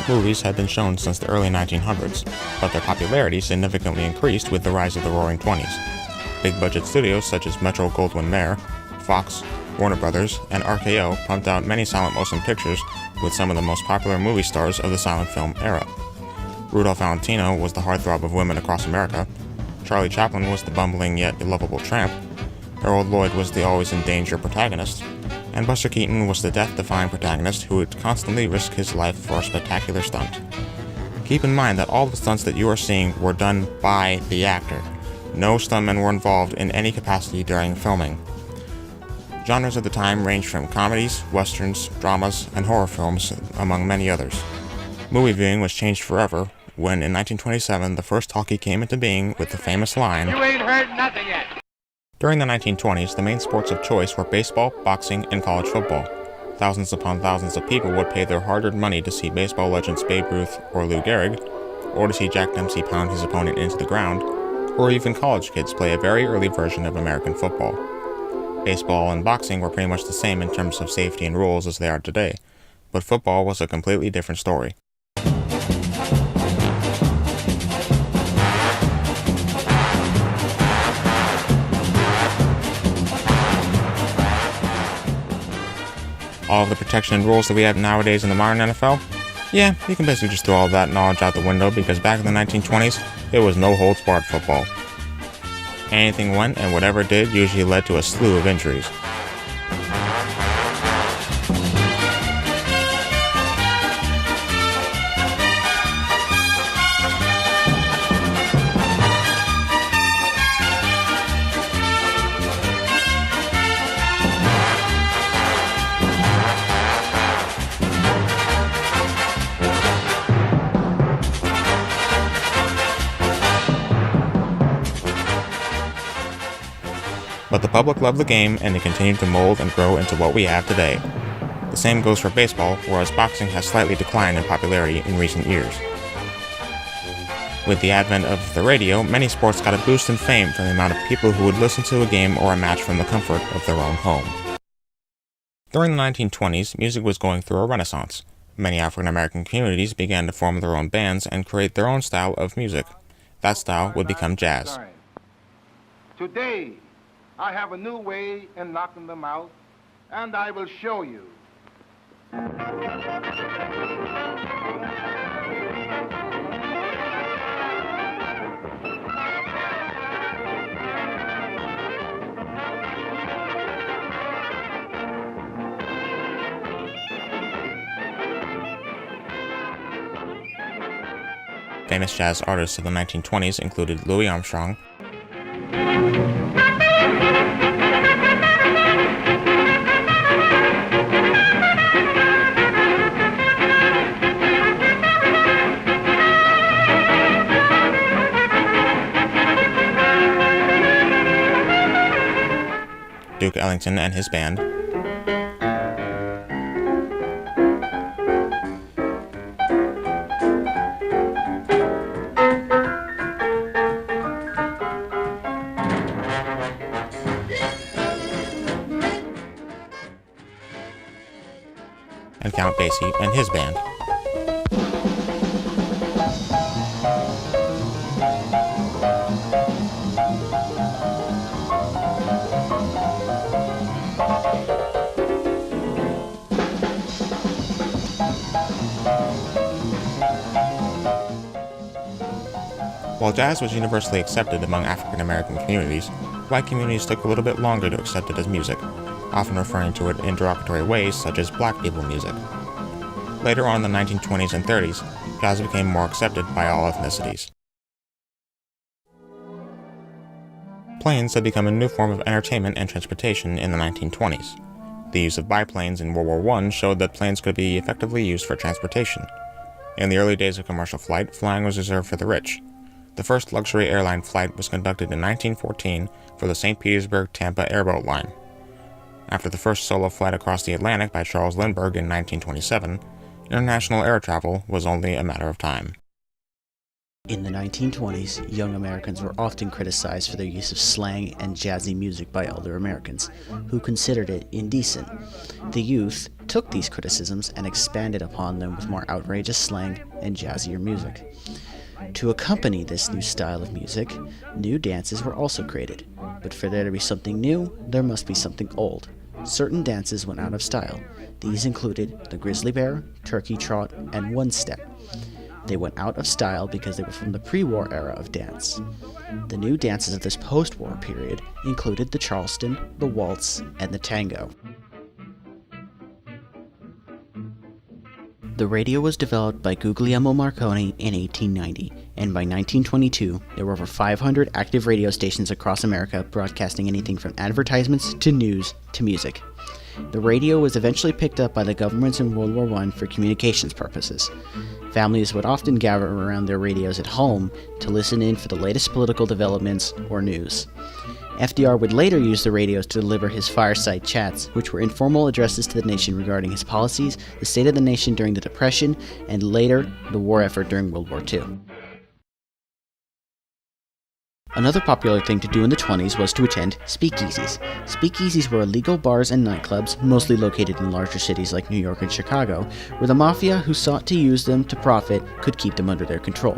movies had been shown since the early 1900s, but their popularity significantly increased with the rise of the Roaring Twenties. Big-budget studios such as Metro-Goldwyn-Mayer, Fox, Warner Brothers, and RKO pumped out many silent motion pictures with some of the most popular movie stars of the silent film era. Rudolph Valentino was the heartthrob of women across America, Charlie Chaplin was the bumbling yet lovable tramp, Harold Lloyd was the always-in-danger protagonist, and Buster Keaton was the death-defying protagonist who would constantly risk his life for a spectacular stunt. Keep in mind that all the stunts that you are seeing were done by the actor. No stuntmen were involved in any capacity during filming. Genres of the time ranged from comedies, westerns, dramas, and horror films, among many others. Movie viewing was changed forever when, in 1927, the first talkie came into being with the famous line, "You ain't heard nothing yet." During the 1920s, the main sports of choice were baseball, boxing, and college football. Thousands upon thousands of people would pay their hard-earned money to see baseball legends Babe Ruth or Lou Gehrig, or to see Jack Dempsey pound his opponent into the ground, or even college kids play a very early version of American football. Baseball and boxing were pretty much the same in terms of safety and rules as they are today, but football was a completely different story. All of the protection and rules that we have nowadays in the modern NFL? Yeah, you can basically just throw all that knowledge out the window because back in the 1920s, it was no-holds-barred football. Anything went, and whatever it did usually led to a slew of injuries. But the public loved the game, and it continued to mold and grow into what we have today. The same goes for baseball, whereas boxing has slightly declined in popularity in recent years. With the advent of the radio, many sports got a boost in fame from the amount of people who would listen to a game or a match from the comfort of their own home. During the 1920s, music was going through a renaissance. Many African American communities began to form their own bands and create their own style of music. That style would become jazz. Today, I have a new way in knocking them out, and I will show you. Famous jazz artists of the 1920s included Louis Armstrong, Duke Ellington and his band, and Count Basie and his band. While jazz was universally accepted among African American communities, white communities took a little bit longer to accept it as music, often referring to it in derogatory ways such as black people music. Later on in the 1920s and 30s, jazz became more accepted by all ethnicities. Planes had become a new form of entertainment and transportation in the 1920s. The use of biplanes in World War I showed that planes could be effectively used for transportation. In the early days of commercial flight, flying was reserved for the rich. The first luxury airline flight was conducted in 1914 for the St. Petersburg-Tampa airboat line. After the first solo flight across the Atlantic by Charles Lindbergh in 1927, international air travel was only a matter of time. In the 1920s, young Americans were often criticized for their use of slang and jazzy music by older Americans, who considered it indecent. The youth took these criticisms and expanded upon them with more outrageous slang and jazzier music. To accompany this new style of music, new dances were also created. But for there to be something new, there must be something old. Certain dances went out of style. These included the grizzly bear, turkey trot, and one-step. They went out of style because they were from the pre-war era of dance. The new dances of this post-war period included the Charleston, the waltz, and the tango. The radio was developed by Guglielmo Marconi in 1890, and by 1922, there were over 500 active radio stations across America broadcasting anything from advertisements to news to music. The radio was eventually picked up by the governments in World War I for communications purposes. Families would often gather around their radios at home to listen in for the latest political developments or news. FDR would later use the radios to deliver his fireside chats, which were informal addresses to the nation regarding his policies, the state of the nation during the Depression, and later, the war effort during World War II. Another popular thing to do in the 20s was to attend speakeasies. Speakeasies were illegal bars and nightclubs, mostly located in larger cities like New York and Chicago, where the mafia who sought to use them to profit could keep them under their control.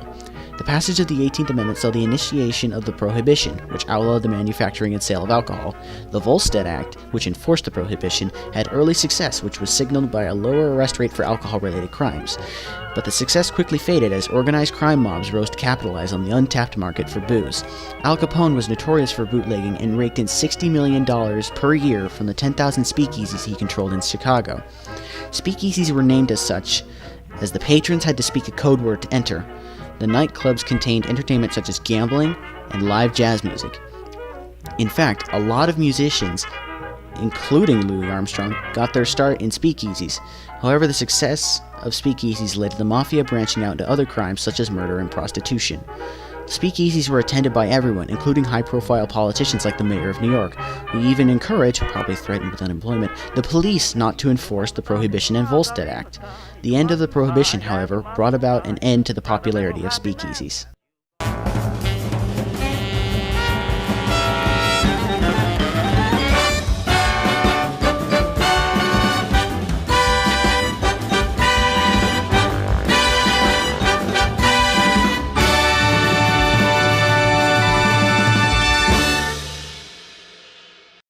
The passage of the 18th Amendment saw the initiation of the Prohibition, which outlawed the manufacturing and sale of alcohol. The Volstead Act, which enforced the prohibition, had early success, which was signaled by a lower arrest rate for alcohol-related crimes. But the success quickly faded as organized crime mobs rose to capitalize on the untapped market for booze. Al Capone was notorious for bootlegging and raked in $60 million per year from the 10,000 speakeasies he controlled in Chicago. Speakeasies were named as such, as the patrons had to speak a code word to enter. The nightclubs contained entertainment such as gambling and live jazz music. In fact, a lot of musicians, including Louis Armstrong, got their start in speakeasies. However, the success of speakeasies led to the mafia branching out into other crimes such as murder and prostitution. Speakeasies were attended by everyone, including high-profile politicians like the mayor of New York, who even encouraged, probably threatened with unemployment, the police not to enforce the Prohibition and Volstead Act. The end of the Prohibition, however, brought about an end to the popularity of speakeasies.